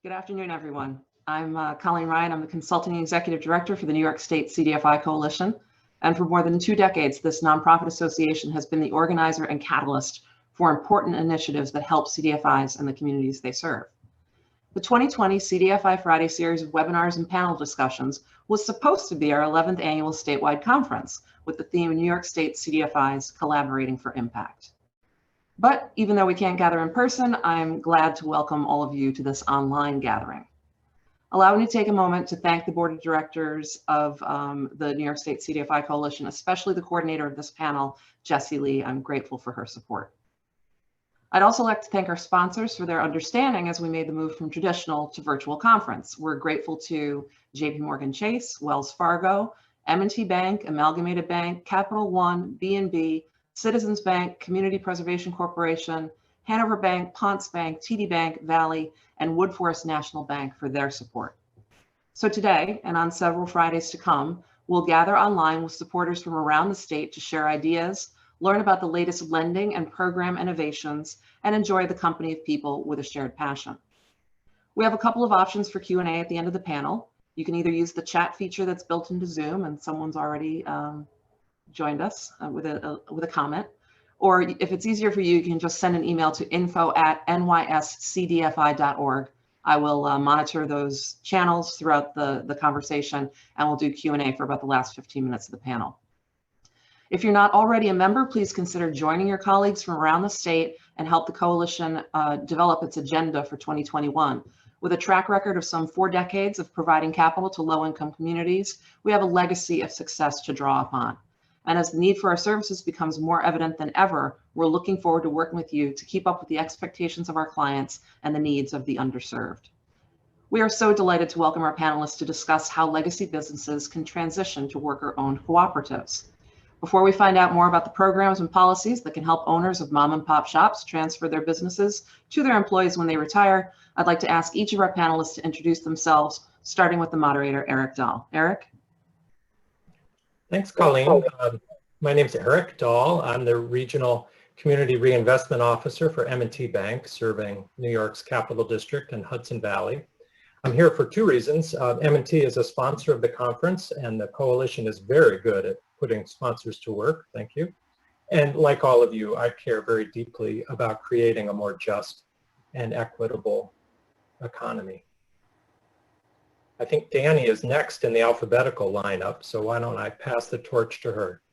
Good afternoon, everyone. I'm Colleen Ryan. I'm the Consulting Executive Director for the New York State CDFI Coalition. And for more than 2 decades, this nonprofit association has been the organizer and catalyst for important initiatives that help CDFIs and the communities they serve. The 2020 CDFI Friday series of webinars and panel discussions was supposed to be our 11th annual statewide conference with the theme New York State CDFIs Collaborating for Impact. But even though we can't gather in person, I'm glad to welcome all of you to this online gathering. Allow me to take a moment to thank the board of directors of the New York State CDFI Coalition, especially the coordinator of this panel, Jessie Lee. I'm grateful for her support. I'd also like to thank our sponsors for their understanding as we made the move from traditional to virtual conference. We're grateful to JPMorgan Chase, Wells Fargo, M&T Bank, Amalgamated Bank, Capital One, B&B, Citizens Bank, Community Preservation Corporation, Hanover Bank, Ponce Bank, TD Bank, Valley, and Woodforest National Bank for their support. So today, and on several Fridays to come, we'll gather online with supporters from around the state to share ideas, learn about the latest lending and program innovations, and enjoy the company of people with a shared passion. We have a couple of options for Q&A at the end of the panel. You can either use the chat feature that's built into Zoom, and someone's already joined us with a comment. Or if it's easier for you, you can just send an email to info@nyscdfi.org. I will monitor those channels throughout the conversation, and we'll do Q&A for about the last 15 minutes of the panel. If you're not already a member, please consider joining your colleagues from around the state and help the coalition develop its agenda for 2021. With a track record of some 4 decades of providing capital to low-income communities, we have a legacy of success to draw upon. And as the need for our services becomes more evident than ever, we're looking forward to working with you to keep up with the expectations of our clients and the needs of the underserved. We are so delighted to welcome our panelists to discuss how legacy businesses can transition to worker-owned cooperatives. Before we find out more about the programs and policies that can help owners of mom and pop shops transfer their businesses to their employees when they retire, I'd like to ask each of our panelists to introduce themselves, starting with the moderator, Ericdahl. Eric? Thanks, Colleen. My name is Ericdahl. I'm the Regional Community Reinvestment Officer for M&T Bank, serving New York's Capital District and Hudson Valley. I'm here for 2 reasons. M&T is a sponsor of the conference, and the coalition is very good at putting sponsors to work. Thank you. And like all of you, I care very deeply about creating a more just and equitable economy. I think Dani is next in the alphabetical lineup, so why don't I pass the torch to her.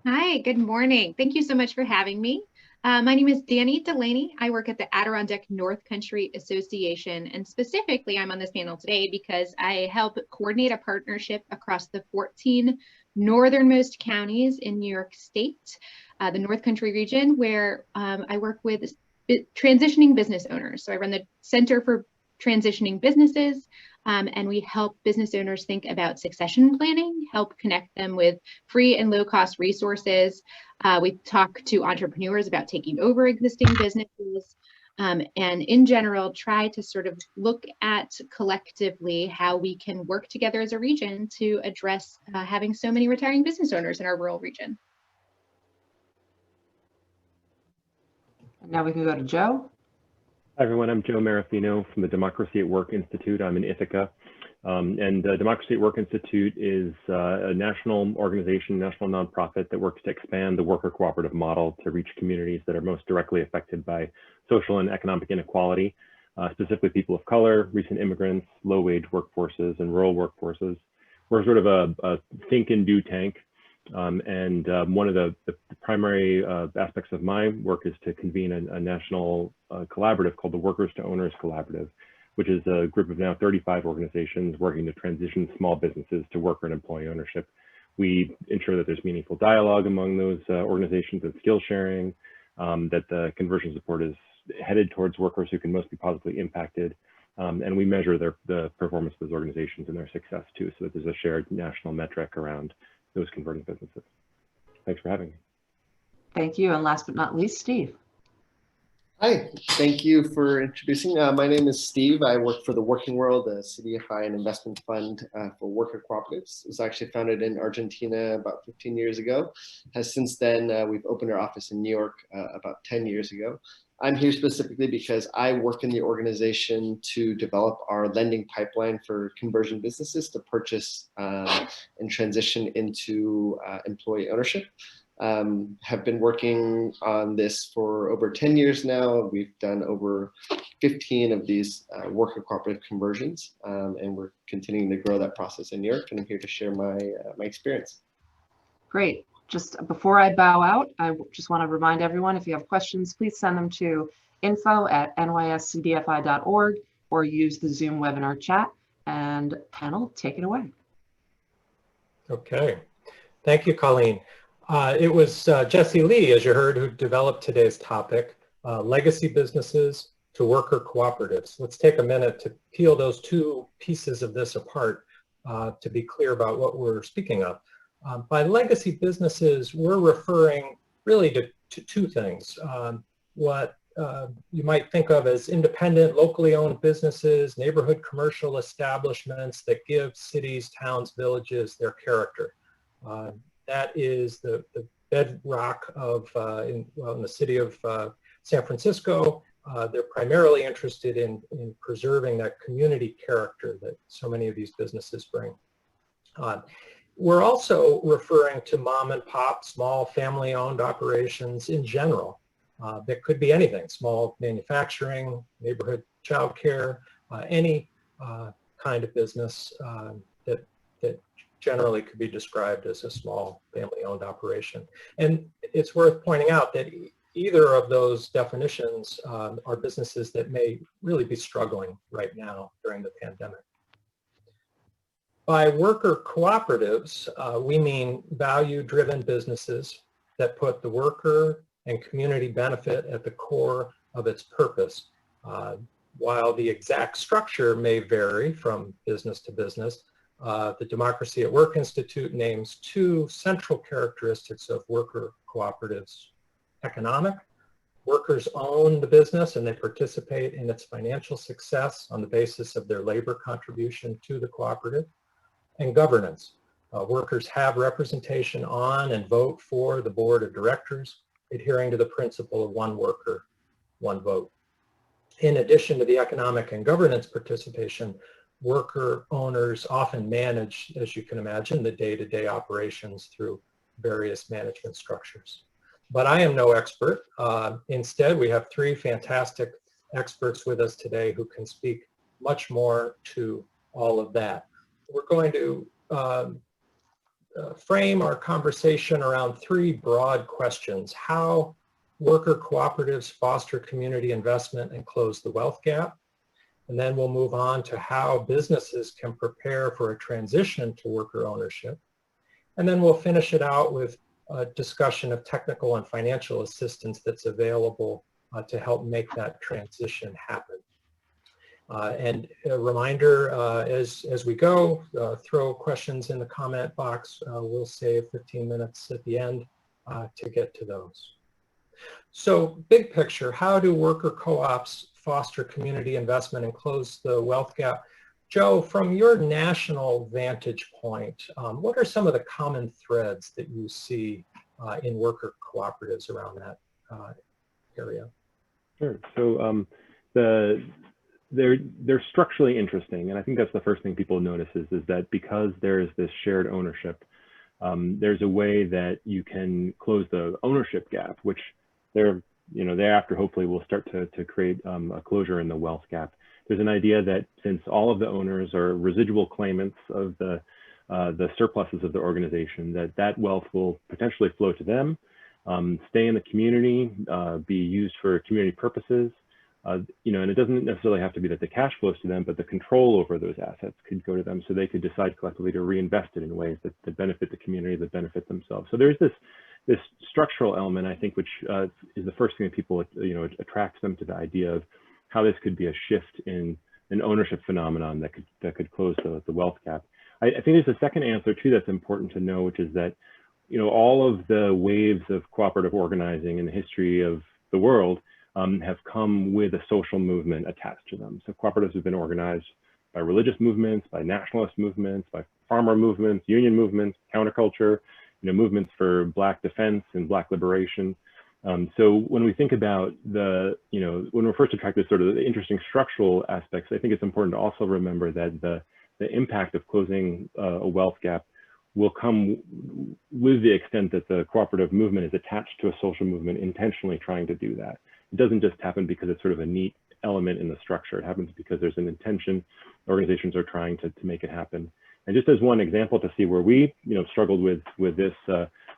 Hi, good morning. Thank you so much for having me. My name is Dani Delaney. I work at the Adirondack North Country Association, and specifically I'm on this panel today because I help coordinate a partnership across the 14 northernmost counties in New York State, the North Country region, where I work with transitioning business owners. So I run the Center for Transitioning Businesses, and we help business owners think about succession planning, help connect them with free and low-cost resources. We talk to entrepreneurs about taking over existing businesses, and in general, try to sort of look at collectively how we can work together as a region to address having so many retiring business owners in our rural region. And now we can go to Joe. Hi, everyone. I'm Joe Marafino from the Democracy at Work Institute. I'm in Ithaca. And Democracy at Work Institute is a national organization, national nonprofit that works to expand the worker cooperative model to reach communities that are most directly affected by social and economic inequality, specifically people of color, recent immigrants, low-wage workforces, and rural workforces. We're sort of a think and do tank. One of the primary aspects of my work is to convene a national collaborative called the Workers to Owners Collaborative, which is a group of now 35 organizations working to transition small businesses to worker and employee ownership. We ensure that there's meaningful dialogue among those organizations and skill sharing, that the conversion support is headed towards workers who can most be positively impacted, and we measure the performance of those organizations and their success too, so that there's a shared national metric around those converting businesses. Thanks for having me. Thank you. And last but not least, Steve. Hi, thank you for introducing. My name is Steve. I work for the Working World, a CDFI and investment fund for worker cooperatives. It was actually founded in Argentina about 15 years ago. Since then, we've opened our office in New York about 10 years ago. I'm here specifically because I work in the organization to develop our lending pipeline for conversion businesses to purchase and transition into employee ownership. Have been working on this for over 10 years now. We've done over 15 of these worker cooperative conversions, and we're continuing to grow that process in New York, and I'm here to share my experience. Great. Just before I bow out, I just want to remind everyone, if you have questions, please send them to info@nyscdfi.org or use the Zoom webinar chat. And panel, take it away. Okay. Thank you, Colleen. It was Jessie Lee, as you heard, who developed today's topic, legacy businesses to worker cooperatives. Let's take a minute to peel those two pieces of this apart to be clear about what we're speaking of. By legacy businesses, we're referring really to two things. What you might think of as independent, locally owned businesses, neighborhood commercial establishments that give cities, towns, villages their character. That is the bedrock of, in the city of San Francisco. They're primarily interested in preserving that community character that so many of these businesses bring. We're also referring to mom and pop, small family-owned operations in general. That could be anything, small manufacturing, neighborhood childcare, any kind of business that generally could be described as a small family-owned operation. And it's worth pointing out that either of those definitions are businesses that may really be struggling right now during the pandemic. By worker cooperatives, we mean value-driven businesses that put the worker and community benefit at the core of its purpose. While the exact structure may vary from business to business, the Democracy at Work Institute names two central characteristics of worker cooperatives. Economic, workers own the business and they participate in its financial success on the basis of their labor contribution to the cooperative. And governance, workers have representation on and vote for the board of directors, adhering to the principle of one worker, one vote. In addition to the economic and governance participation, worker owners often manage, as you can imagine, the day-to-day operations through various management structures. But I am no expert. Instead, we have three fantastic experts with us today who can speak much more to all of that. We're going to frame our conversation around three broad questions: how worker cooperatives foster community investment and close the wealth gap. And then we'll move on to how businesses can prepare for a transition to worker ownership. And then we'll finish it out with a discussion of technical and financial assistance that's available to help make that transition happen. And a reminder, as we go, throw questions in the comment box. We'll save 15 minutes at the end to get to those. So big picture, how do worker co-ops foster community investment and close the wealth gap? Joe, from your national vantage point, what are some of the common threads that you see in worker cooperatives around that area? Sure. So they're structurally interesting, and I think that's the first thing people notice is that because there is this shared ownership, there's a way that you can close the ownership gap, which thereafter hopefully will start to create a closure in the wealth gap. There's an idea that since all of the owners are residual claimants of the surpluses of the organization, that wealth will potentially flow to them, stay in the community, be used for community purposes. And it doesn't necessarily have to be that the cash flows to them, but the control over those assets could go to them, so they could decide collectively to reinvest it in ways that benefit the community, that benefit themselves. So there's this structural element, I think, which is the first thing that people, attracts them to the idea of how this could be a shift in an ownership phenomenon that could close the wealth gap. I think there's a second answer too that's important to know, which is that all of the waves of cooperative organizing in the history of the world have come with a social movement attached to them. So cooperatives have been organized by religious movements, by nationalist movements, by farmer movements, union movements, counterculture, movements for Black defense and Black liberation. So when we think about the, when we're first attracted to sort of the interesting structural aspects, I think it's important to also remember that the impact of closing a wealth gap will come with the extent that the cooperative movement is attached to a social movement intentionally trying to do that. It doesn't just happen because it's sort of a neat element in the structure. It happens because there's an intention. Organizations are trying to make it happen. And just as one example to see where we, struggled with this,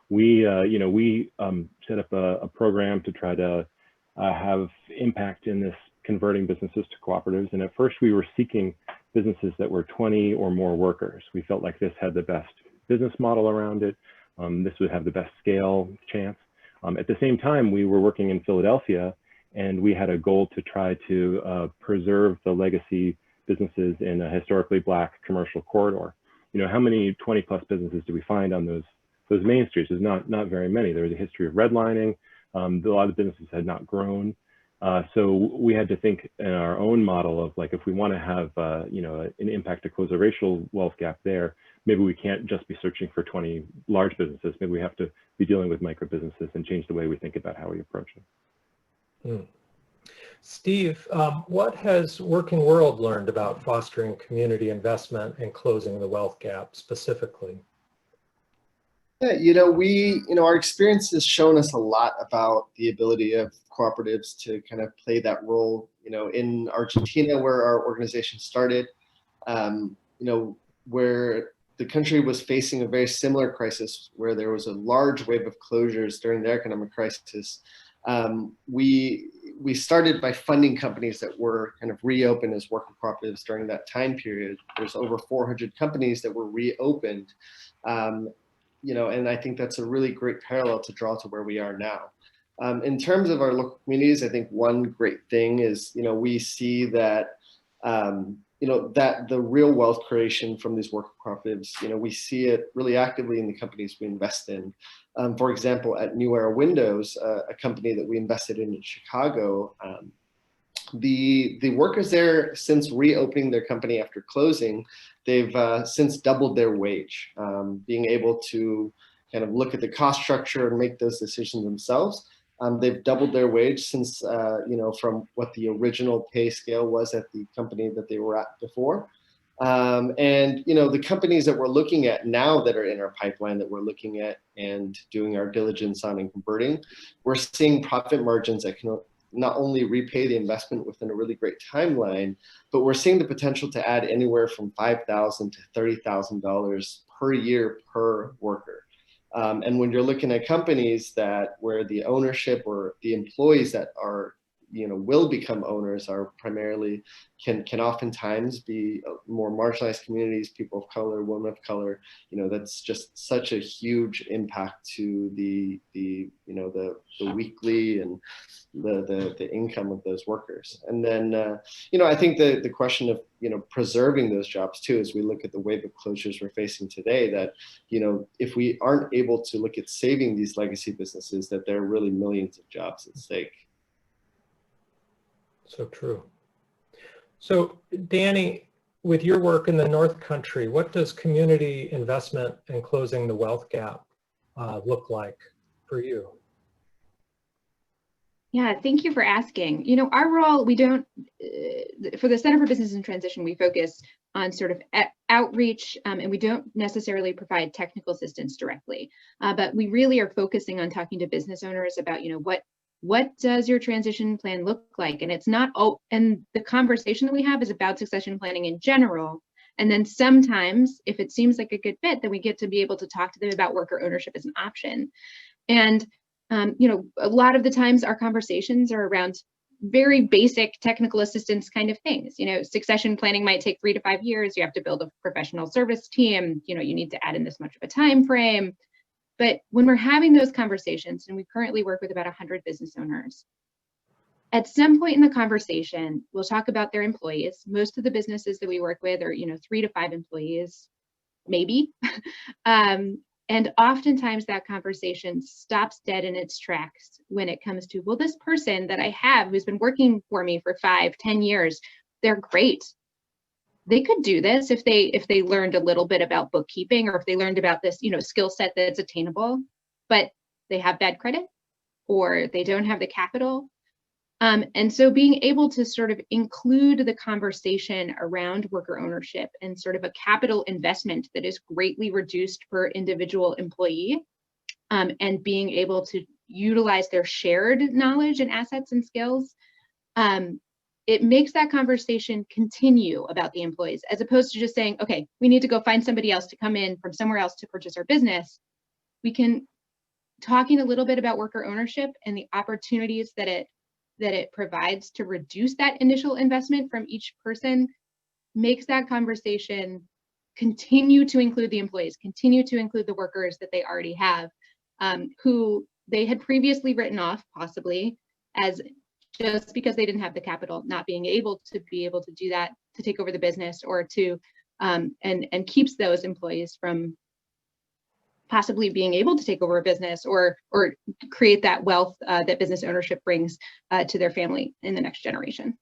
we set up a program to try to have impact in this converting businesses to cooperatives. And at first we were seeking businesses that were 20 or more workers. We felt like this had the best business model around it. This would have the best scale chance. At the same time, we were working in Philadelphia, and we had a goal to try to preserve the legacy businesses in a historically Black commercial corridor. How many 20 plus businesses do we find on those main streets? There's not very many. There was a history of redlining. A lot of businesses had not grown. So we had to think in our own model of like, if we want to have an impact to close a racial wealth gap there, maybe we can't just be searching for 20 large businesses. Maybe we have to be dealing with micro businesses and change the way we think about how we approach it. Steve, what has Working World learned about fostering community investment and closing the wealth gap specifically? Yeah, our experience has shown us a lot about the ability of cooperatives to kind of play that role. In Argentina, where our organization started, where the country was facing a very similar crisis, where there was a large wave of closures during the economic crisis. We started by funding companies that were kind of reopened as worker cooperatives during that time period. There's over 400 companies that were reopened. And I think that's a really great parallel to draw to where we are now. In terms of our local communities, I think one great thing is, we see that, that the real wealth creation from these worker cooperatives, we see it really actively in the companies we invest in. For example, at New Era Windows, a company that we invested in Chicago, the workers there, since reopening their company after closing, they've since doubled their wage, being able to kind of look at the cost structure and make those decisions themselves. They've doubled their wage since, from what the original pay scale was at the company that they were at before. And the companies that we're looking at now that are in our pipeline that we're looking at and doing our diligence on and converting, we're seeing profit margins that can not only repay the investment within a really great timeline, but we're seeing the potential to add anywhere from $5,000 to $30,000 per year per worker. And when you're looking at companies where the ownership or the employees that are, will become owners are primarily can oftentimes be more marginalized communities, people of color, women of color. That's just such a huge impact to the weekly and the income of those workers. And then I think the question of preserving those jobs too, as we look at the wave of closures we're facing today, that if we aren't able to look at saving these legacy businesses, that there are really millions of jobs at stake. So true. So Dani, with your work in the North Country, what does community investment in closing the wealth gap look like for you? Yeah, thank you for asking. Our role, we don't, for the Center for Business and Transition, we focus on sort of outreach, and we don't necessarily provide technical assistance directly, but we really are focusing on talking to business owners about, what does your transition plan look like? And it's not, and the conversation that we have is about succession planning in general. And then sometimes, if it seems like a good fit, then we get to be able to talk to them about worker ownership as an option. And a lot of the times our conversations are around very basic technical assistance kind of things. Succession planning might take 3 to 5 years. You have to build a professional service team. You need to add in this much of a time frame. But when we're having those conversations, and we currently work with about 100 business owners, at some point in the conversation, we'll talk about their employees. Most of the businesses that we work with are 3 to 5 employees, maybe. And oftentimes that conversation stops dead in its tracks when it comes to, well, this person that I have who's been working for me for 5, 10 years, they're great. They could do this if they learned a little bit about bookkeeping, or if they learned about this, skill set that's attainable, but they have bad credit, or they don't have the capital. And so being able to sort of include the conversation around worker ownership and sort of a capital investment that is greatly reduced per individual employee, and being able to utilize their shared knowledge and assets and skills, it makes that conversation continue about the employees, as opposed to just saying, okay, we need to go find somebody else to come in from somewhere else to purchase our business. We can, talking a little bit about worker ownership and the opportunities that it provides to reduce that initial investment from each person, makes that conversation continue to include the employees, continue to include the workers that they already have, who they had previously written off possibly as, just because they didn't have the capital, not being able to do that, to take over the business, or to and keeps those employees from possibly being able to take over a business or create that wealth that business ownership brings to their family in the next generation.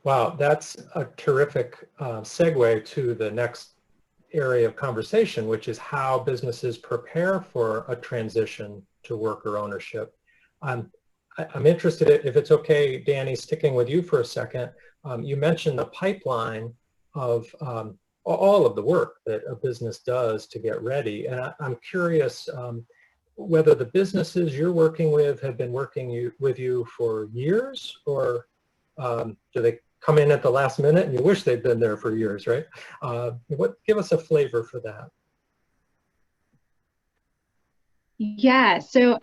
Wow, that's a terrific segue to the next area of conversation, which is how businesses prepare for a transition to worker ownership. I'm interested, if it's okay, Dani, sticking with you for a second. You mentioned the pipeline of all of the work that a business does to get ready. And I'm curious whether the businesses you're working with have been working with you for years, or do they come in at the last minute and you wish they'd been there for years, right? Give us a flavor for that. Yeah, so,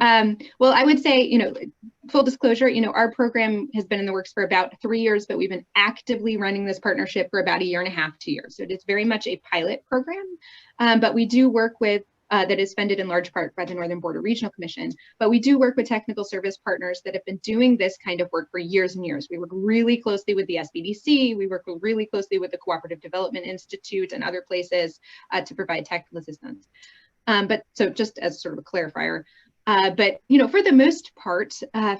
well, I would say, full disclosure, our program has been in the works for about 3 years, but we've been actively running this partnership for about 1.5 years, 2 years. So it is very much a pilot program, but we do work with, that is funded in large part by the Northern Border Regional Commission, but we do work with technical service partners that have been doing this kind of work for years and years. We work really closely with the SBDC, we work really closely with the Cooperative Development Institute and other places to provide technical assistance. But so just as sort of a clarifier, but for the most part,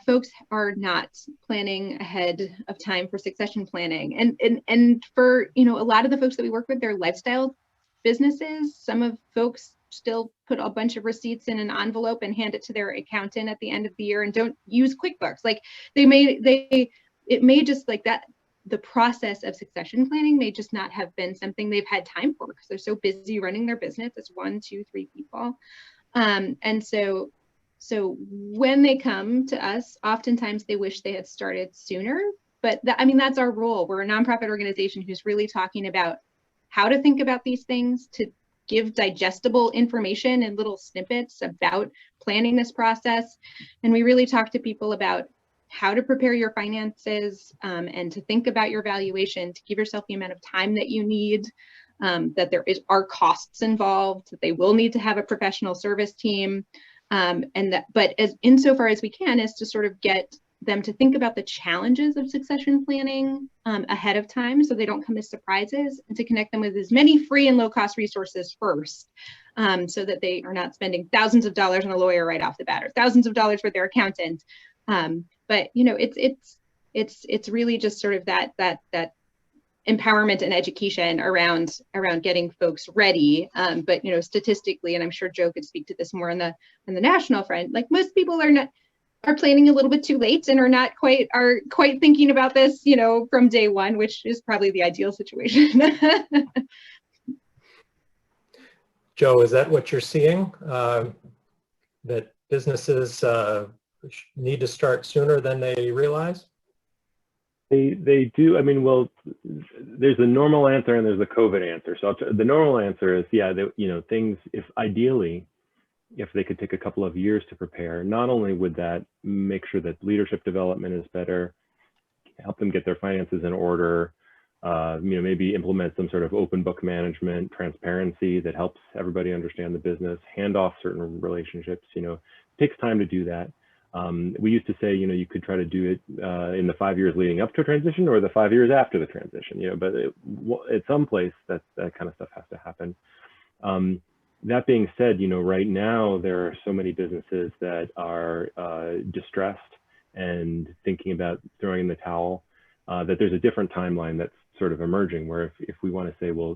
folks are not planning ahead of time for succession planning, and for a lot of the folks that we work with, they're lifestyle businesses. Some of folks still put a bunch of receipts in an envelope and hand it to their accountant at the end of the year and don't use QuickBooks. Like it may just like that. The process of succession planning may just not have been something they've had time for because they're so busy running their business as 1, 2, 3 people. And so when they come to us, oftentimes they wish they had started sooner, but that's our role. We're a nonprofit organization who's really talking about how to think about these things, to give digestible information in little snippets about planning this process. And we really talk to people about how to prepare your finances, and to think about your valuation, to give yourself the amount of time that you need, that there are costs involved, that they will need to have a professional service team, but as insofar as we can is to sort of get them to think about the challenges of succession planning ahead of time, so they don't come as surprises, and to connect them with as many free and low cost resources first, so that they are not spending thousands of dollars on a lawyer right off the bat or thousands of dollars with their accountant. But it's really just sort of that empowerment and education around getting folks ready. But statistically, and I'm sure Joe could speak to this more on the national front, like most people are planning a little bit too late and are quite thinking about this, from day one, which is probably the ideal situation. Joe, is that what you're seeing? That businesses need to start sooner than they realize? They do. Well, there's the normal answer and there's the COVID answer. So the normal answer is, yeah, things, if ideally, if they could take a couple of years to prepare, not only would that make sure that leadership development is better, help them get their finances in order, maybe implement some sort of open book management, transparency that helps everybody understand the business, hand off certain relationships, it takes time to do that. We used to say, you could try to do it in the 5 years leading up to a transition or the 5 years after the transition, but at some place that kind of stuff has to happen. That being said, right now there are so many businesses that are distressed and thinking about throwing in the towel, that there's a different timeline that's sort of emerging where if we want to say, well,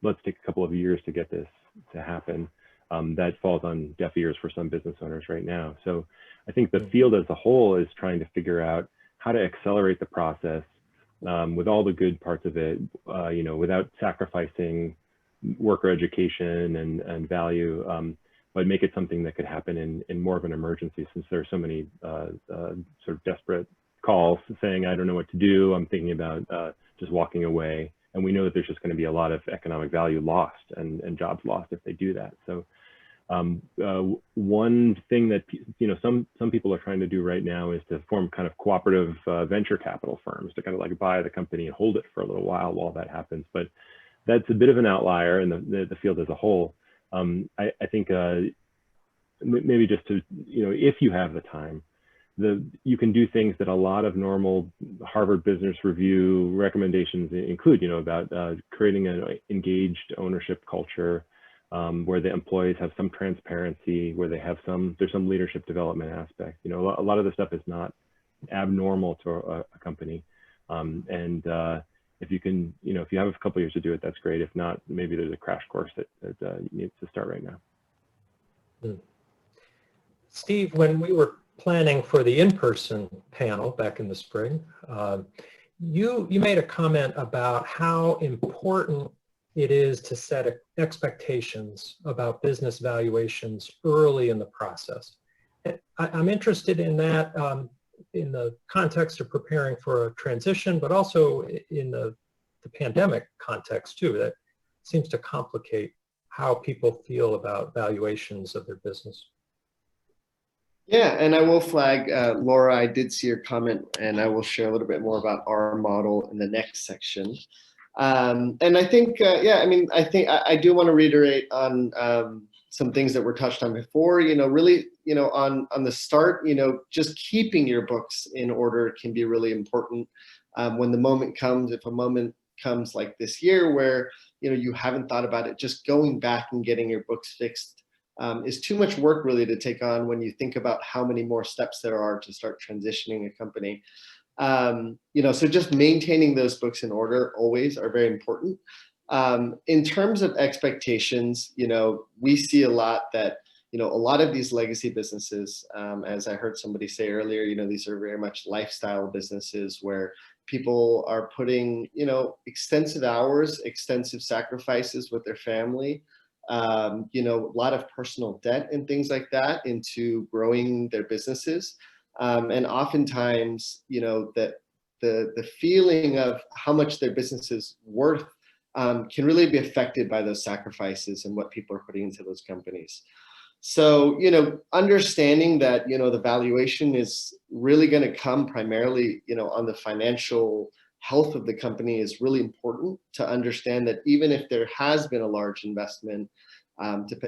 let's take a couple of years to get this to happen, that falls on deaf ears for some business owners right now. So I think the field as a whole is trying to figure out how to accelerate the process with all the good parts of it, you know, without sacrificing worker education and value, but make it something that could happen in more of an emergency, since there are so many sort of desperate calls saying, I don't know what to do, I'm thinking about just walking away. And we know that there's just going to be a lot of economic value lost and jobs lost if they do that. So one thing that, you know, some people are trying to do right now is to form kind of cooperative venture capital firms to kind of like buy the company and hold it for a little while that happens. But that's a bit of an outlier in the field as a whole. I think maybe just to, you know, if you have the time, you can do things that a lot of normal Harvard Business Review recommendations include, you know, about creating an engaged ownership culture, where the employees have some transparency, where they have there's some leadership development aspect. You know, a lot of the stuff is not abnormal to a company. If you can, you know, if you have a couple of years to do it, that's great. If not, maybe there's a crash course that needs to start right now. Steve, when we were planning for the in-person panel back in the spring, you made a comment about how important it is to set expectations about business valuations early in the process. I'm interested in that in the context of preparing for a transition, but also in the pandemic context too. That seems to complicate how people feel about valuations of their business. Yeah, and I will flag, Laura, I did see your comment, and I will share a little bit more about our model in the next section. And I think, yeah, I mean, I do want to reiterate on some things that were touched on before, you know, really, you know, on the start, you know, just keeping your books in order can be really important. When the moment comes, if a moment comes like this year where, you know, you haven't thought about it, just going back and getting your books fixed is too much work really to take on when you think about how many more steps there are to start transitioning a company. You know, so just maintaining those books in order always are very important. In terms of expectations, you know, we see a lot that, you know, a lot of these legacy businesses, as I heard somebody say earlier, you know, these are very much lifestyle businesses where people are putting, you know, extensive hours, extensive sacrifices with their family, you know, a lot of personal debt and things like that into growing their businesses. And oftentimes, you know, that the feeling of how much their business is worth can really be affected by those sacrifices and what people are putting into those companies. So, you know, understanding that, you know, the valuation is really going to come primarily, you know, on the financial health of the company is really important to understand that even if there has been a large investment,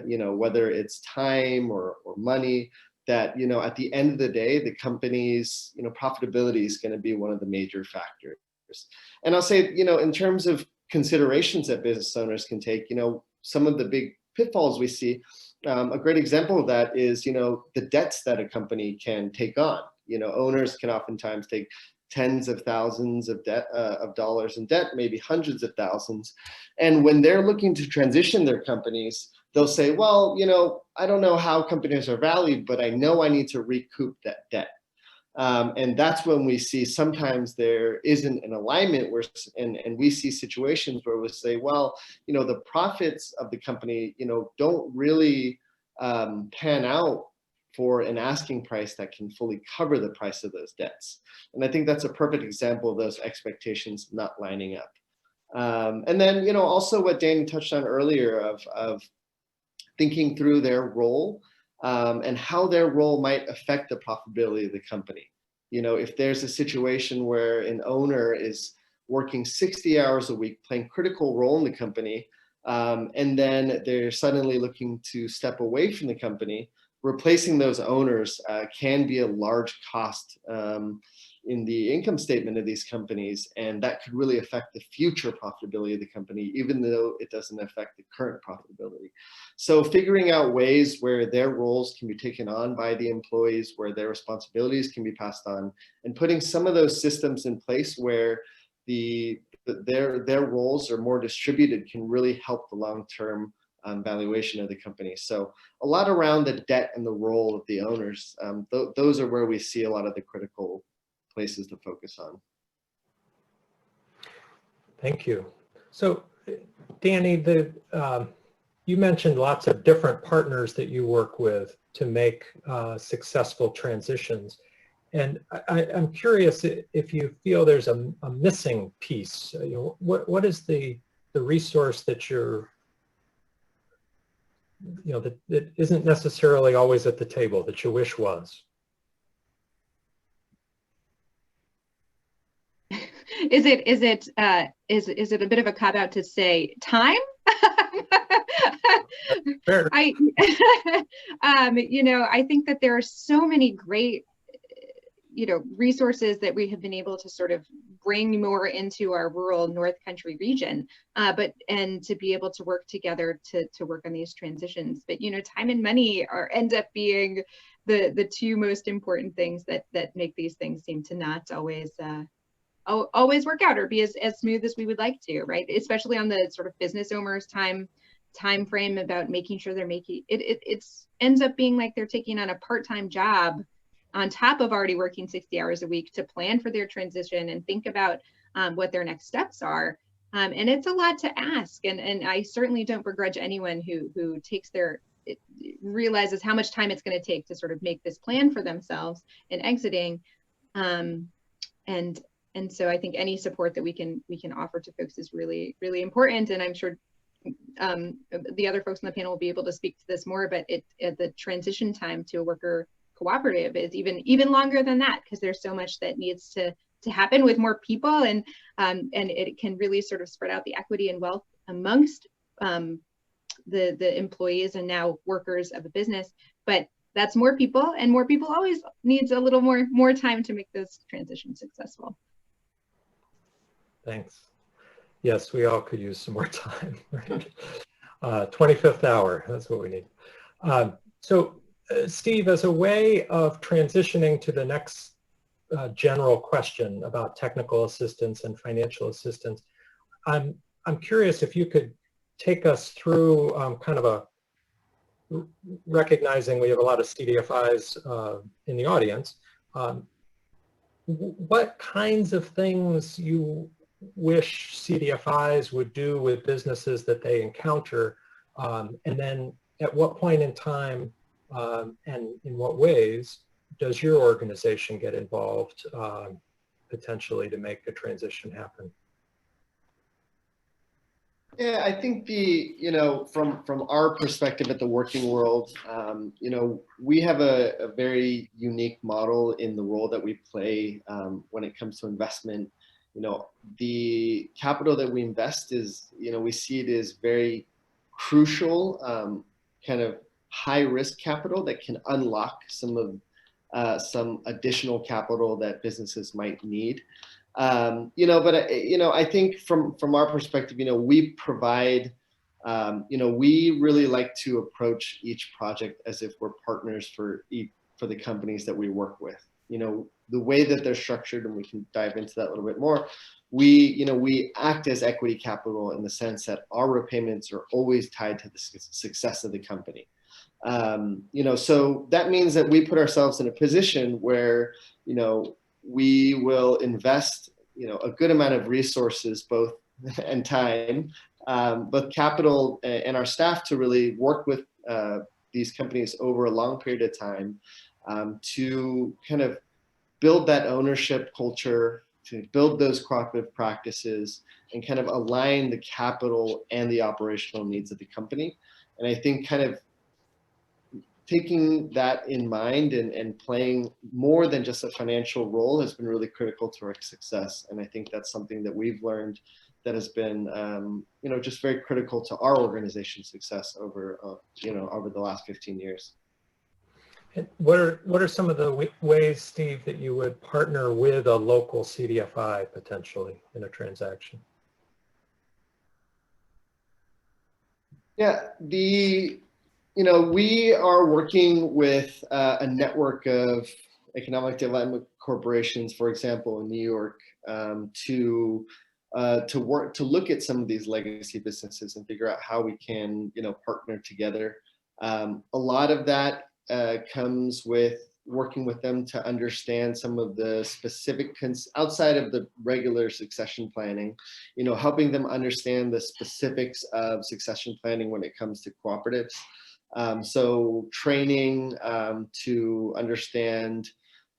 you know, whether it's time or money, that, you know, at the end of the day, the company's, you know, profitability is going to be one of the major factors. And I'll say, you know, in terms of considerations that business owners can take, you know, some of the big pitfalls we see, a great example of that is, you know, the debts that a company can take on. You know, owners can oftentimes take tens of thousands of dollars in debt, maybe hundreds of thousands. And when they're looking to transition their companies, they'll say, well, you know, I don't know how companies are valued, but I know I need to recoup that debt. And that's when we see sometimes there isn't an alignment where, and we see situations where we say, well, you know, the profits of the company, you know, don't really pan out for an asking price that can fully cover the price of those debts. And I think that's a perfect example of those expectations not lining up. And then, you know, also what Dani touched on earlier of thinking through their role and how their role might affect the profitability of the company. You know, if there's a situation where an owner is working 60 hours a week, playing a critical role in the company, and then they're suddenly looking to step away from the company, replacing those owners can be a large cost in the income statement of these companies, and that could really affect the future profitability of the company, even though it doesn't affect the current profitability. So figuring out ways where their roles can be taken on by the employees, where their responsibilities can be passed on, and putting some of those systems in place where their roles are more distributed can really help the long-term valuation of the company. So a lot around the debt and the role of the owners. Those are where we see a lot of the critical places to focus on. Thank you. So, Dani, you mentioned lots of different partners that you work with to make successful transitions. And I'm curious if you feel there's a missing piece. What is the resource that that isn't necessarily always at the table that you wish was? Is it a bit of a cop out to say time? Fair. I think that there are so many great resources that we have been able to sort of bring more into our rural North Country region, and to be able to work together to work on these transitions. But time and money end up being the two most important things that make these things seem to not always work out or be as smooth as we would like to, right? Especially on the sort of business owners time frame about making sure they're making it ends up being like they're taking on a part-time job on top of already working 60 hours a week to plan for their transition and think about what their next steps are. And it's a lot to ask. And I certainly don't begrudge anyone who realizes how much time it's going to take to sort of make this plan for themselves in exiting. And so I think any support that we can offer to folks is really, really important. And I'm sure the other folks on the panel will be able to speak to this more, but the transition time to a worker cooperative is even longer than that, because there's so much that needs to happen with more people, and it can really sort of spread out the equity and wealth amongst the employees and now workers of a business. But that's more people, and more people always needs a little more time to make those transitions successful. Thanks. Yes, we all could use some more time, right? 25th hour, that's what we need. So Steve, as a way of transitioning to the next general question about technical assistance and financial assistance, I'm curious if you could take us through kind of recognizing we have a lot of CDFIs in the audience, what kinds of things you wish CDFIs would do with businesses that they encounter, and then at what point in time and in what ways does your organization get involved potentially to make a transition happen? Yeah, I think from our perspective at the working world, we have a very unique model in the role that we play when it comes to investment. The capital that we invest is, we see it as very crucial, kind of high risk capital that can unlock some additional capital that businesses might need. I think from our perspective, we provide, we really like to approach each project as if we're partners for the companies that we work with. The way that they're structured, and we can dive into that a little bit more, we act as equity capital in the sense that our repayments are always tied to the success of the company. So that means that we put ourselves in a position where, we will invest, a good amount of resources, both and time, both capital and our staff to really work with these companies over a long period of time to kind of build that ownership culture, to build those cooperative practices, and kind of align the capital and the operational needs of the company. And I think kind of taking that in mind and playing more than just a financial role has been really critical to our success. And I think that's something that we've learned that has been, just very critical to our organization's success over the last 15 years. And what are some of the ways, Steve, that you would partner with a local CDFI potentially in a transaction? Yeah, we are working with a network of economic development corporations, for example, in New York, to to look at some of these legacy businesses and figure out how we can, partner together. A lot of that comes with working with them to understand some of the specific outside of the regular succession planning, helping them understand the specifics of succession planning when it comes to cooperatives. So training to understand,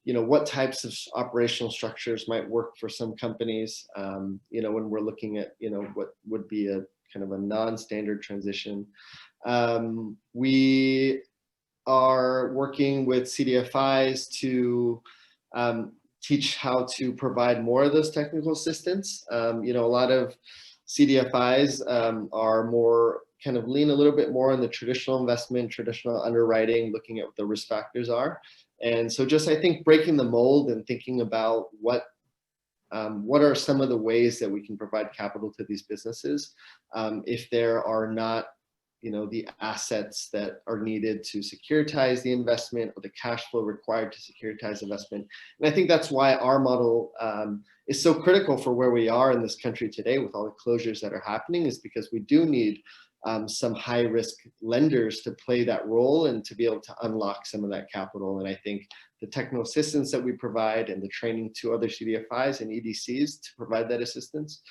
what types of operational structures might work for some companies, when we're looking at, what would be a kind of a non-standard transition. We are working with CDFIs to teach how to provide more of those technical assistance. A lot of CDFIs are more kind of lean a little bit more on the traditional investment, traditional underwriting, looking at what the risk factors are. And so just, I think, breaking the mold and thinking about what are some of the ways that we can provide capital to these businesses if there are not, the assets that are needed to securitize the investment or the cash flow required to securitize investment. And I think that's why our model is so critical for where we are in this country today with all the closures that are happening, is because we do need some high risk lenders to play that role and to be able to unlock some of that capital. And I think the technical assistance that we provide and the training to other CDFIs and EDCs to provide that assistance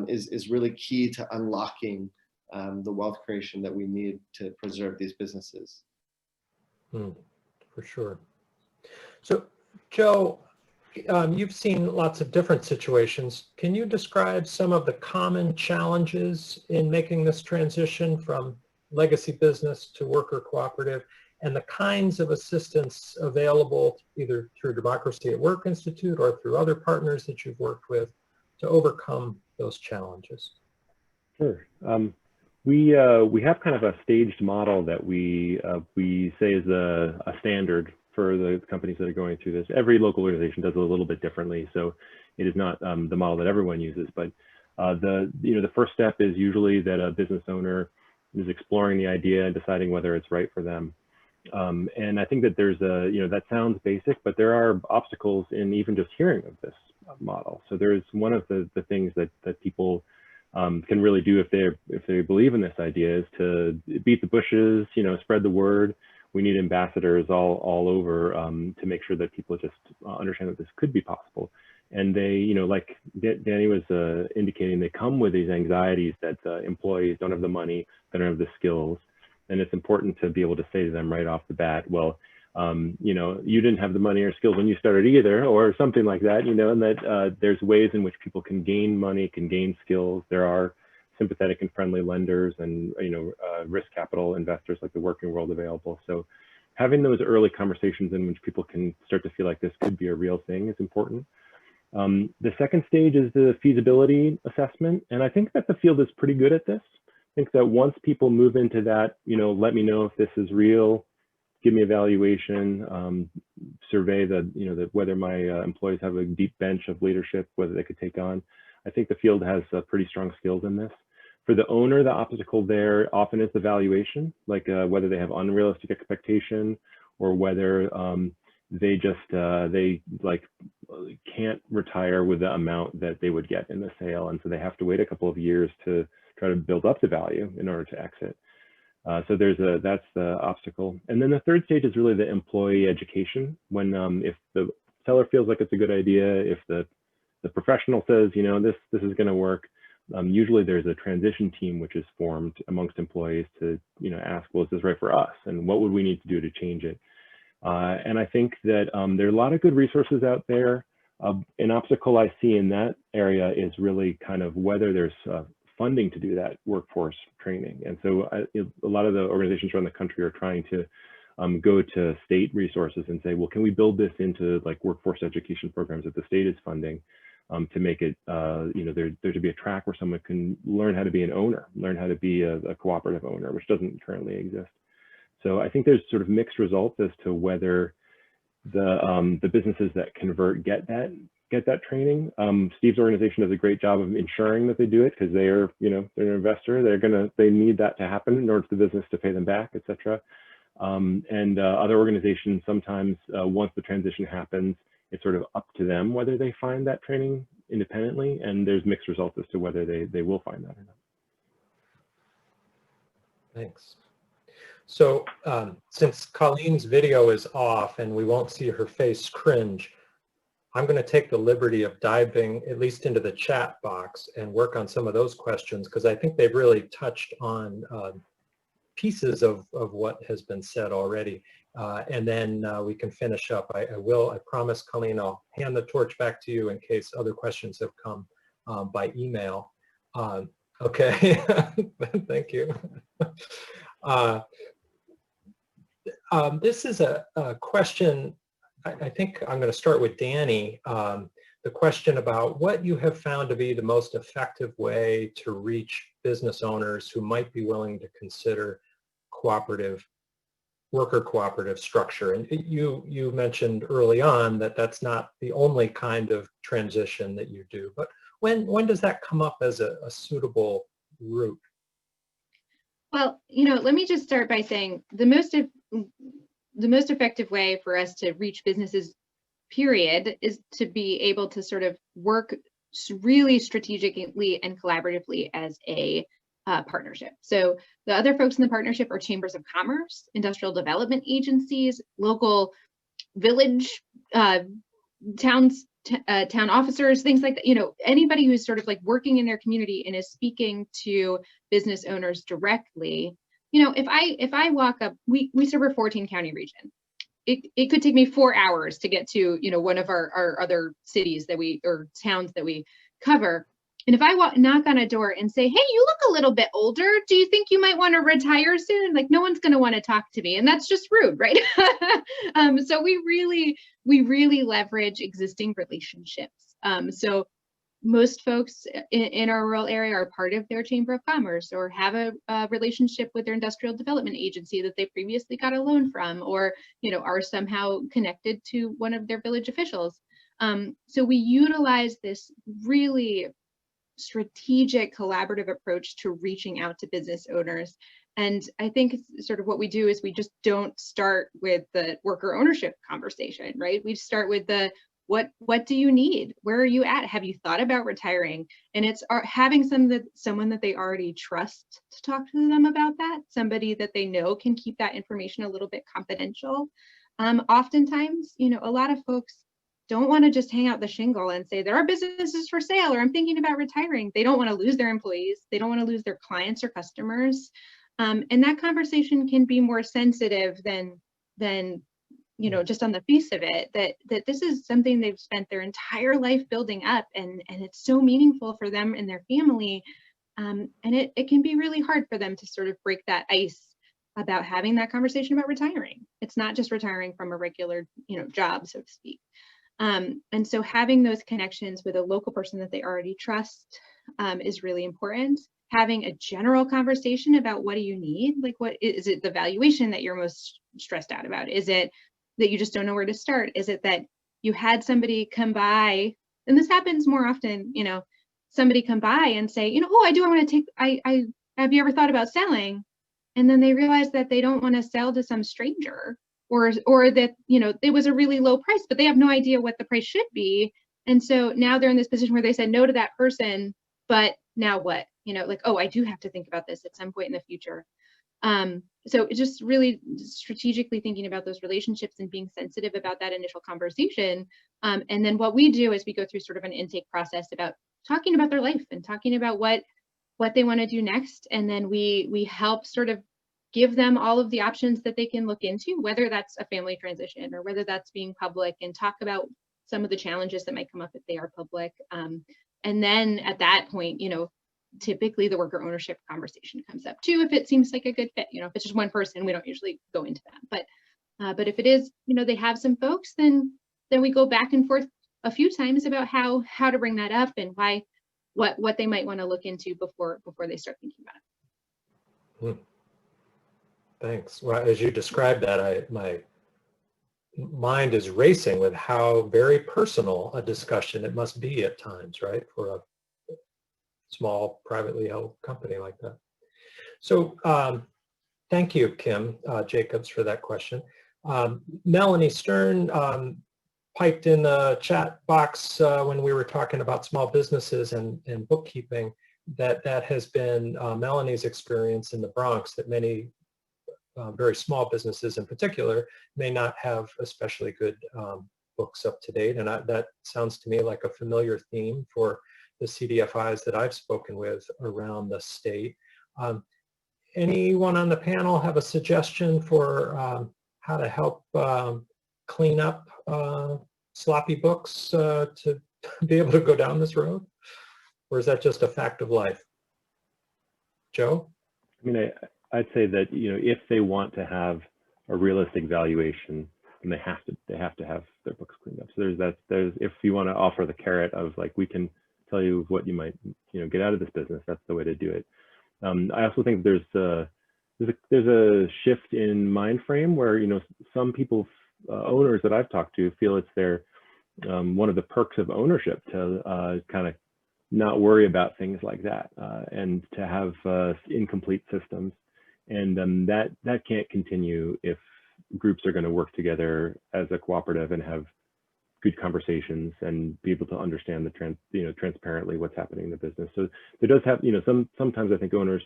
is really key to unlocking the wealth creation that we need to preserve these businesses. For sure. So, Joe, you've seen lots of different situations. Can you describe some of the common challenges in making this transition from legacy business to worker cooperative, and the kinds of assistance available either through Democracy at Work Institute or through other partners that you've worked with to overcome those challenges? Sure. We have kind of a staged model that we say is a standard for the companies that are going through this. Every local organization does it a little bit differently, so it is not the model that everyone uses. But the first step is usually that a business owner is exploring the idea and deciding whether it's right for them. And I think that there's that sounds basic, but there are obstacles in even just hearing of this model. So there's one of the things that people can really do if they believe in this idea is to beat the bushes, spread the word. We need ambassadors all over to make sure that people just understand that this could be possible. And they, like Dani was indicating, they come with these anxieties that employees don't have the money, they don't have the skills. And it's important to be able to say to them right off the bat, well, you didn't have the money or skills when you started either, or something like that, and that there's ways in which people can gain money, can gain skills. There are sympathetic and friendly lenders and, risk capital investors like the working world available. So having those early conversations in which people can start to feel like this could be a real thing is important. The second stage is the feasibility assessment. And I think that the field is pretty good at this. I think that once people move into that, let me know if this is real, give me a valuation, survey whether my employees have a deep bench of leadership, whether they could take on. I think the field has pretty strong skills in this. For the owner, the obstacle there often is the valuation, like whether they have unrealistic expectation or whether they can't retire with the amount that they would get in the sale. And so they have to wait a couple of years to try to build up the value in order to exit. So that's the obstacle. And then the third stage is really the employee education. When if the seller feels like it's a good idea, if the professional says, this is going to work, usually there's a transition team which is formed amongst employees to ask, well, is this right for us? And what would we need to do to change it? And I think that there are a lot of good resources out there. An obstacle I see in that area is really kind of whether there's funding to do that workforce training. And so a lot of the organizations around the country are trying to go to state resources and say, well, can we build this into like workforce education programs that the state is funding to make it, there to be a track where someone can learn how to be an owner, learn how to be a cooperative owner, which doesn't currently exist. So I think there's sort of mixed results as to whether the businesses that convert get that training. Steve's organization does a great job of ensuring that they do it because they're an investor. They need that to happen in order for the business to pay them back, etc. And other organizations sometimes once the transition happens, it's sort of up to them whether they find that training independently, and there's mixed results as to whether they will find that or not. Thanks. So since Colleen's video is off and we won't see her face cringe, I'm going to take the liberty of diving at least into the chat box and work on some of those questions, because I think they've really touched on pieces of what has been said already. And then we can finish up. I promise, Colleen, I'll hand the torch back to you in case other questions have come by email. Okay, thank you. This is a question, I think I'm going to start with Dani. The question about what you have found to be the most effective way to reach business owners who might be willing to consider worker cooperative structure. And you mentioned early on that that's not the only kind of transition that you do, but when does that come up as a suitable route? Well, let me just start by saying the most effective way for us to reach businesses, period, is to be able to sort of work really strategically and collaboratively as a partnership. So the other folks in the partnership are chambers of commerce, industrial development agencies, local village, towns, town officers, things like that. Anybody who's sort of like working in their community and is speaking to business owners directly. If I walk up, we serve a 14 county region. It could take me 4 hours to get to one of our other cities or towns that we cover. And if I knock on a door and say, hey, you look a little bit older, do you think you might want to retire soon? Like, no one's going to want to talk to me, and that's just rude, right? So we really leverage existing relationships. So most folks in our rural area are part of their chamber of commerce, or have a relationship with their industrial development agency that they previously got a loan from, or are somehow connected to one of their village officials. So we utilize this really strategic collaborative approach to reaching out to business owners. And I think sort of what we do is we just don't start with the worker ownership conversation, right? We start with the what do you need? Where are you at? Have you thought about retiring? And it's having someone that they already trust to talk to them about that, somebody that they know can keep that information a little bit confidential. Oftentimes, a lot of folks don't want to just hang out the shingle and say there are businesses for sale, or I'm thinking about retiring. They don't want to lose their employees. They don't want to lose their clients or customers. And that conversation can be more sensitive than just on the face of it, that this is something they've spent their entire life building up, and it's so meaningful for them and their family. And it can be really hard for them to sort of break that ice about having that conversation about retiring. It's not just retiring from a regular, job, so to speak. And so having those connections with a local person that they already trust is really important. Having a general conversation about what do you need? Like, what is it, the valuation that you're most stressed out about? Is it that you just don't know where to start? Is it that you had somebody come by, and this happens more often, somebody come by and say, oh, I want to take, have you ever thought about selling? And then they realize that they don't want to sell to some stranger, or that, it was a really low price, but they have no idea what the price should be. And so now they're in this position where they said no to that person, but now what? Like, oh, I do have to think about this at some point in the future. So it's just really strategically thinking about those relationships and being sensitive about that initial conversation. And then what we do is we go through sort of an intake process about talking about their life and talking about what they want to do next. And then we help sort of give them all of the options that they can look into, whether that's a family transition or whether that's being public, and talk about some of the challenges that might come up if they are public. And then at that point, typically the worker ownership conversation comes up too, if it seems like a good fit. If it's just one person, we don't usually go into that. But if it is, they have some folks, then we go back and forth a few times about how to bring that up and why, what they might want to look into before they start thinking about it. Thanks. Well, as you described that, my mind is racing with how very personal a discussion it must be at times, right, for a small privately held company like that. So thank you, Kim Jacobs, for that question. Melanie Stern piped in the chat box when we were talking about small businesses and bookkeeping that has been Melanie's experience in the Bronx, that many very small businesses in particular may not have especially good books up to date. And that sounds to me like a familiar theme for the CDFIs that I've spoken with around the state. Anyone on the panel have a suggestion for how to help clean up sloppy books to be able to go down this road? Or is that just a fact of life? Joe? I mean, I'd say that, if they want to have a realistic valuation, then they have to have their books cleaned up. So there's if you want to offer the carrot of like, we can tell you what you might, get out of this business, that's the way to do it. I also think there's a shift in mind frame where, some people, owners that I've talked to, feel it's their one of the perks of ownership to kind of not worry about things like that and to have incomplete systems. And that can't continue if groups are going to work together as a cooperative and have good conversations and be able to understand transparently what's happening in the business. So there does have, sometimes I think owners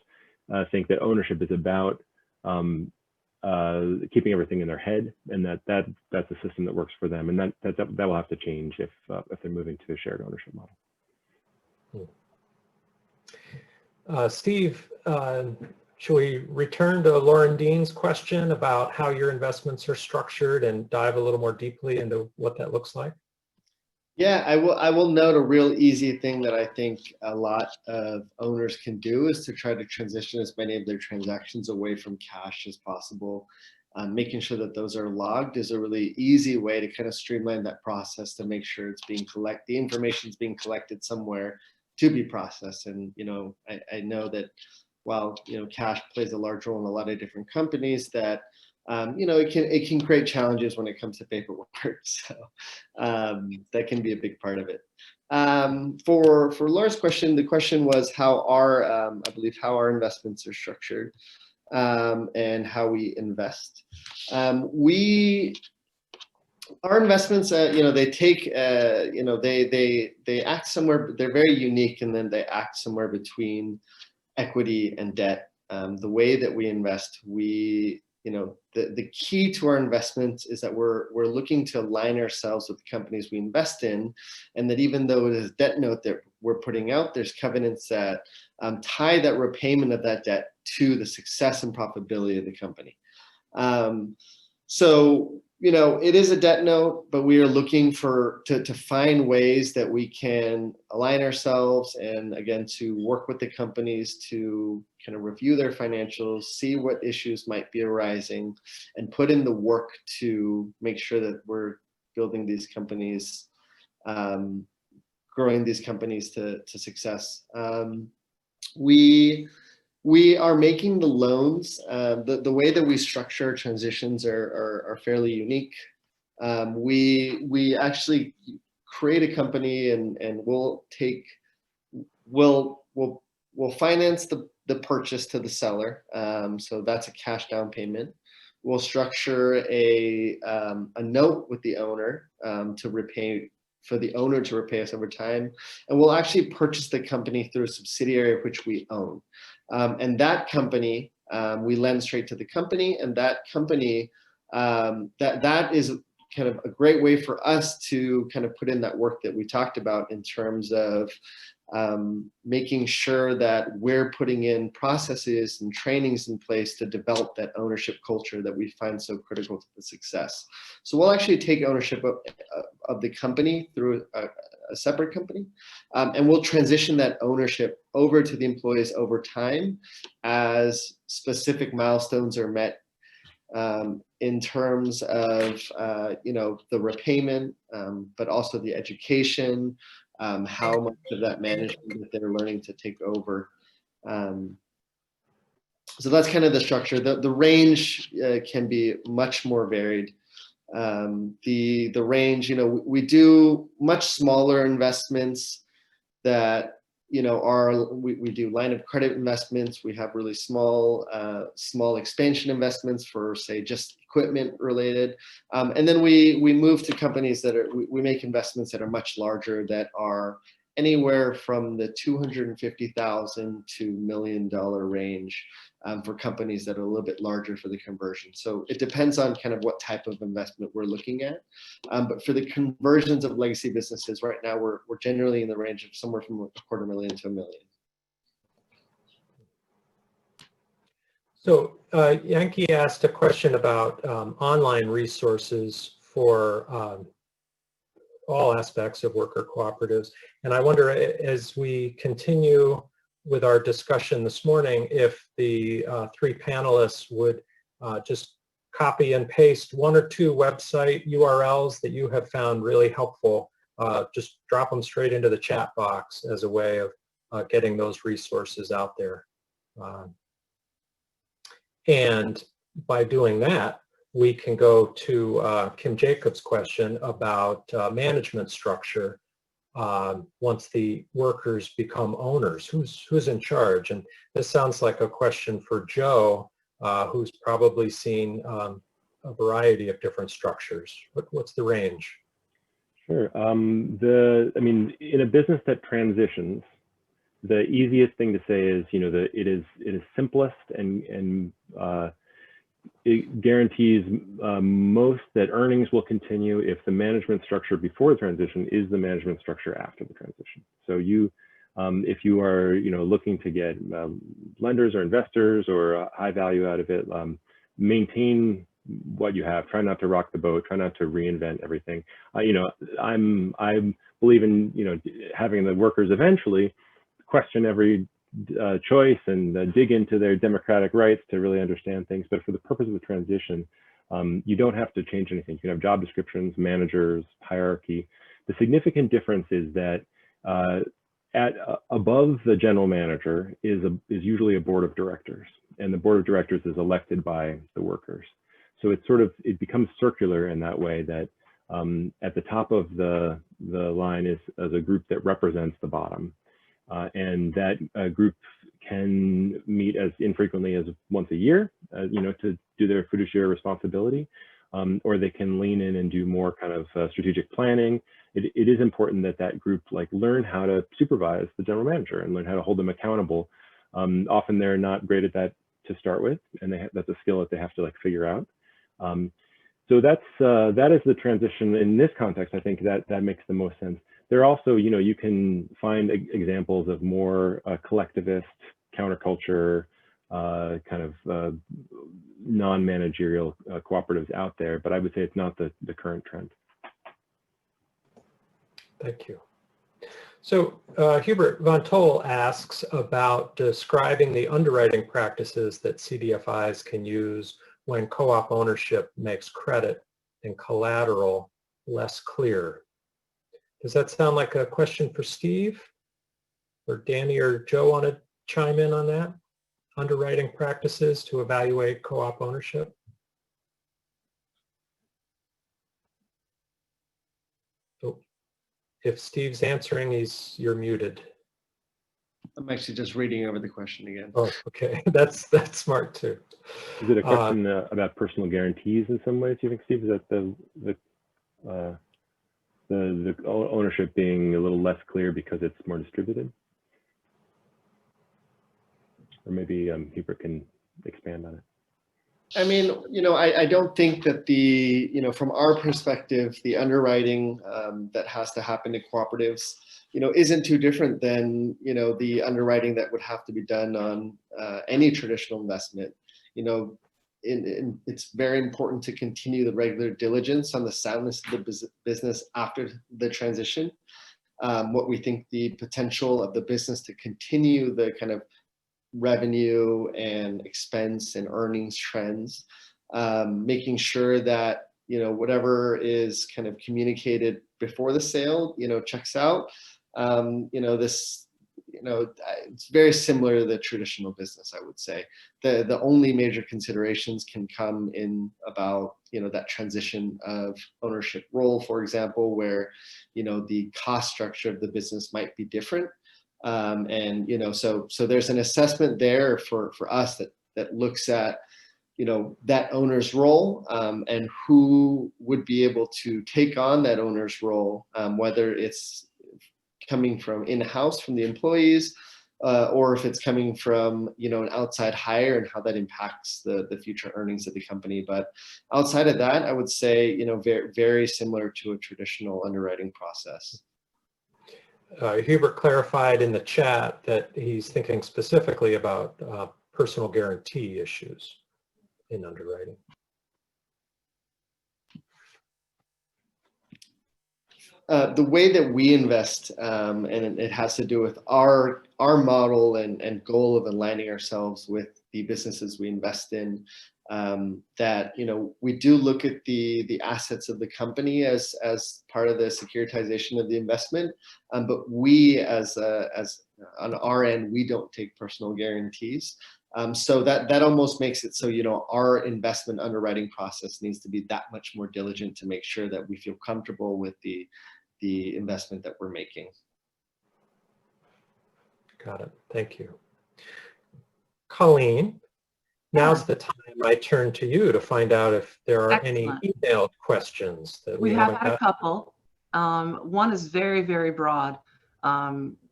think that ownership is about keeping everything in their head, and that's a system that works for them, and that will have to change if they're moving to a shared ownership model. Steve, should we return to Lauren Dean's question about how your investments are structured and dive a little more deeply into what that looks like? Yeah, I will note a real easy thing that I think a lot of owners can do is to try to transition as many of their transactions away from cash as possible. Making sure that those are logged is a really easy way to kind of streamline that process to make sure it's being the information is being collected somewhere to be processed. And, I know that while, cash plays a large role in a lot of different companies, that it can create challenges when it comes to paperwork. So that can be a big part of it. For Laura's question, the question was how I believe how our investments are structured and how we invest. Our investments, they take, they act somewhere. They're very unique, and then they act somewhere between equity and debt. The way that we invest, the key to our investments is that we're looking to align ourselves with the companies we invest in, and that even though it is a debt note that we're putting out, there's covenants that tie that repayment of that debt to the success and profitability of the company. So, it is a debt note, but we are looking to find ways that we can align ourselves and, again, to work with the companies to kind of review their financials, see what issues might be arising, and put in the work to make sure that we're building these companies, growing these companies to success. We are making the loans. The way that we structure transitions are fairly unique. We actually create a company and we'll finance the purchase to the seller. So that's a cash down payment. We'll structure a note with the owner to repay. For the owner to repay us over time, and we'll actually purchase the company through a subsidiary of which we own. And that company, we lend straight to the company, and that company, that is kind of a great way for us to kind of put in that work that we talked about in terms of making sure that we're putting in processes and trainings in place to develop that ownership culture that we find so critical to the success. So we'll actually take ownership of the company through a separate company, and we'll transition that ownership over to the employees over time as specific milestones are met in terms of the repayment, but also the education, how much of that management that they're learning to take over. So that's kind of the structure. The range can be much more varied. The range, we do much smaller investments that we do line of credit investments. We have really small expansion investments for, say, just equipment related. And then we move to companies that we make investments that are much larger, that are anywhere from the $250,000 to $1 million range, for companies that are a little bit larger for the conversion. So it depends on kind of what type of investment we're looking at. But for the conversions of legacy businesses right now, we're generally in the range of somewhere from $250,000 to $1 million. So Yankee asked a question about online resources for all aspects of worker cooperatives. And I wonder, as we continue with our discussion this morning, if the three panelists would just copy and paste one or two website URLs that you have found really helpful. Just drop them straight into the chat box as a way of getting those resources out there. And by doing that, we can go to Kim Jacobs' question about management structure. Once the workers become owners, who's in charge? And this sounds like a question for Joe, who's probably seen a variety of different structures. What's the range? Sure. I mean, in a business that transitions, the easiest thing to say is, it is simplest and it guarantees most that earnings will continue if the management structure before the transition is the management structure after the transition. So if you are looking to get lenders or investors or high value out of it, maintain what you have. Try not to rock the boat. Try not to reinvent everything. I believe in having the workers eventually question every choice and dig into their democratic rights to really understand things. But for the purpose of the transition, you don't have to change anything. You can have job descriptions, managers, hierarchy. The significant difference is that above the general manager is usually a board of directors, and the board of directors is elected by the workers. So it becomes circular in that way, that at the top of the line is a group that represents the bottom. And that group can meet as infrequently as once a year, to do their fiduciary responsibility, or they can lean in and do more kind of strategic planning. It is important that that group learn how to supervise the general manager and learn how to hold them accountable. Often they're not great at that to start with, and that's a skill that they have to figure out. So that is the transition in this context. I think that makes the most sense. There are also, you can find examples of more collectivist, counterculture, kind of non-managerial cooperatives out there, but I would say it's not the current trend. Thank you. So Hubert Von Toll asks about describing the underwriting practices that CDFIs can use when co-op ownership makes credit and collateral less clear. Does that sound like a question for Steve? Or Dani or Joe want to chime in on that? Underwriting practices to evaluate co-op ownership? Oh, if Steve's answering, you're muted. I'm actually just reading over the question again. Oh, okay. That's smart too. Is it a question about personal guarantees in some ways, do you think, Steve? Is that the ownership being a little less clear because it's more distributed? Or maybe Hubert can expand on it. I mean, I don't think that from our perspective, the underwriting that has to happen in cooperatives, isn't too different than, the underwriting that would have to be done on any traditional investment. It's very important to continue the regular diligence on the soundness of the business after the transition. What we think the potential of the business to continue the kind of revenue and expense and earnings trends, making sure that, whatever is kind of communicated before the sale, checks out. It's very similar to the traditional business, I would say. The only major considerations can come in about, that transition of ownership role, for example, where, the cost structure of the business might be different. And, so there's an assessment there for us that looks at, that owner's role, and who would be able to take on that owner's role, whether it's coming from in-house from the employees, or if it's coming from, an outside hire, and how that impacts the future earnings of the company. But outside of that, I would say, very, very similar to a traditional underwriting process. Hubert clarified in the chat that he's thinking specifically about personal guarantee issues in underwriting. The way that we invest, and it has to do with our model and goal of aligning ourselves with the businesses we invest in, that, we do look at the assets of the company as part of the securitization of the investment, but we as on our end, we don't take personal guarantees. So that almost makes it so, our investment underwriting process needs to be that much more diligent to make sure that we feel comfortable with the investment that we're making. Got it. Thank you. Colleen, now's the time I turn to you to find out if there are any emailed questions that we have had a couple. One is very, very broad,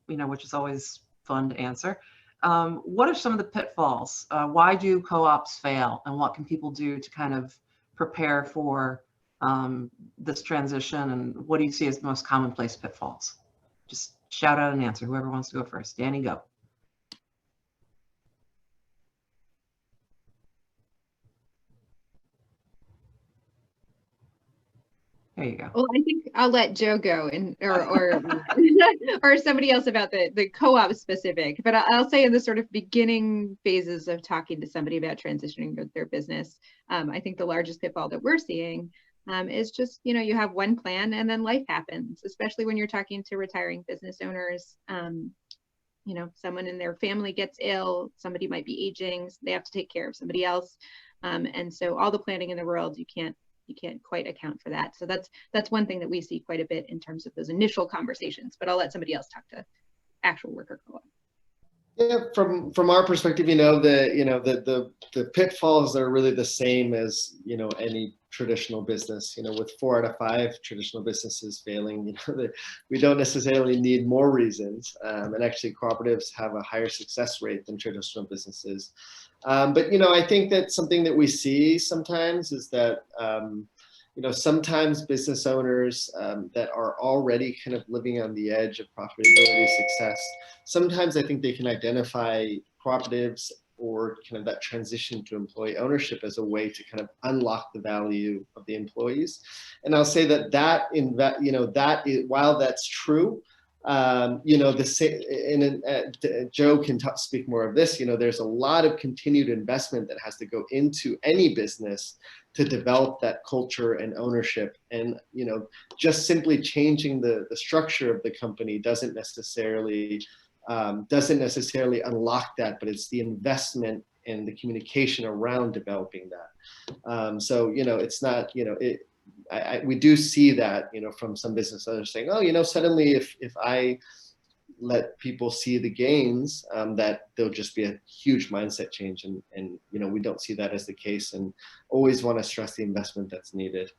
which is always fun to answer. What are some of the pitfalls? Why do co-ops fail, and what can people do to kind of prepare for this transition, and what do you see as the most commonplace pitfalls? Just shout out an answer, whoever wants to go first. Dani, go. There you go. Well, I think I'll let Joe go, or somebody else about the co-op specific. But I'll say in the sort of beginning phases of talking to somebody about transitioning their business, I think the largest pitfall that we're seeing is just, you have one plan and then life happens, especially when you're talking to retiring business owners. Someone in their family gets ill, somebody might be aging, so they have to take care of somebody else. And so all the planning in the world, you can't quite account for that. So that's one thing that we see quite a bit in terms of those initial conversations, but I'll let somebody else talk to actual worker co-op. Yeah, from our perspective, the pitfalls are really the same as, any traditional business, with 4 out of 5 traditional businesses failing, we don't necessarily need more reasons. And actually cooperatives have a higher success rate than traditional businesses. But, I think that something that we see sometimes is that, sometimes business owners that are already kind of living on the edge of profitability success, sometimes I think they can identify cooperatives or kind of that transition to employee ownership as a way to kind of unlock the value of the employees. And I'll say while that's true, Joe can speak more of this, there's a lot of continued investment that has to go into any business to develop that culture and ownership. And, just simply changing the structure of the company doesn't necessarily unlock that, but it's the investment and the communication around developing that. So, it's not, we do see that, from some business owners saying, oh, suddenly if I let people see the gains, that there'll just be a huge mindset change. And we don't see that as the case, and always want to stress the investment that's needed.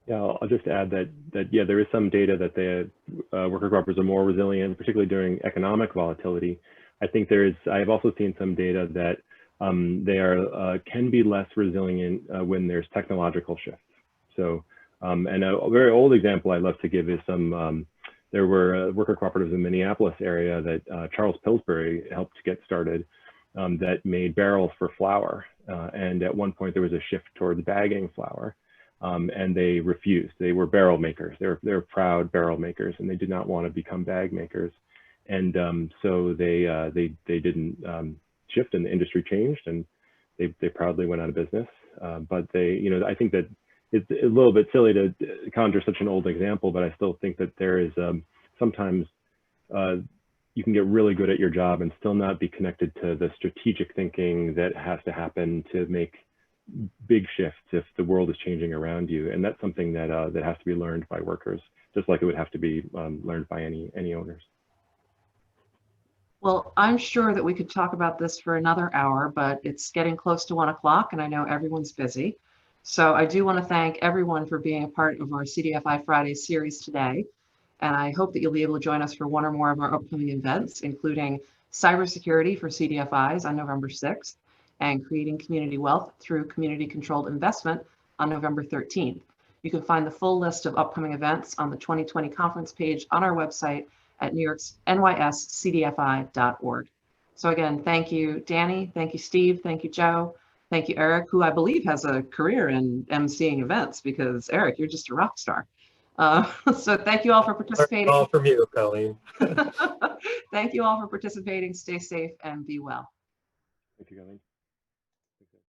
Yeah, I'll just add that yeah, there is some data that the worker cooperatives are more resilient, particularly during economic volatility. I have also seen some data that they can be less resilient when there's technological shifts. So, and a very old example I love to give is there were worker cooperatives in Minneapolis area that Charles Pillsbury helped get started that made barrels for flour. And at one point there was a shift towards bagging flour. And they refused. They were barrel makers. They're proud barrel makers, and they did not want to become bag makers. And so they didn't shift, and the industry changed, and they proudly went out of business. But I think that it's a little bit silly to conjure such an old example, but I still think that there is sometimes you can get really good at your job and still not be connected to the strategic thinking that has to happen to make big shifts if the world is changing around you, and that's something that that has to be learned by workers, just like it would have to be learned by any owners. Well, I'm sure that we could talk about this for another hour, but it's getting close to 1 o'clock and I know everyone's busy. So I do want to thank everyone for being a part of our CDFI Friday series today. And I hope that you'll be able to join us for one or more of our upcoming events, including cybersecurity for CDFIs on November 6th and creating community wealth through community controlled investment on November 13th. You can find the full list of upcoming events on the 2020 conference page on our website at nyscdfi.org. So again, thank you, Dani. Thank you, Steve. Thank you, Joe. Thank you, Eric, who I believe has a career in emceeing events, because Eric, you're just a rock star. So thank you all for participating. All from you, Colleen. Thank you all for participating. Stay safe and be well. Thank you, Colleen.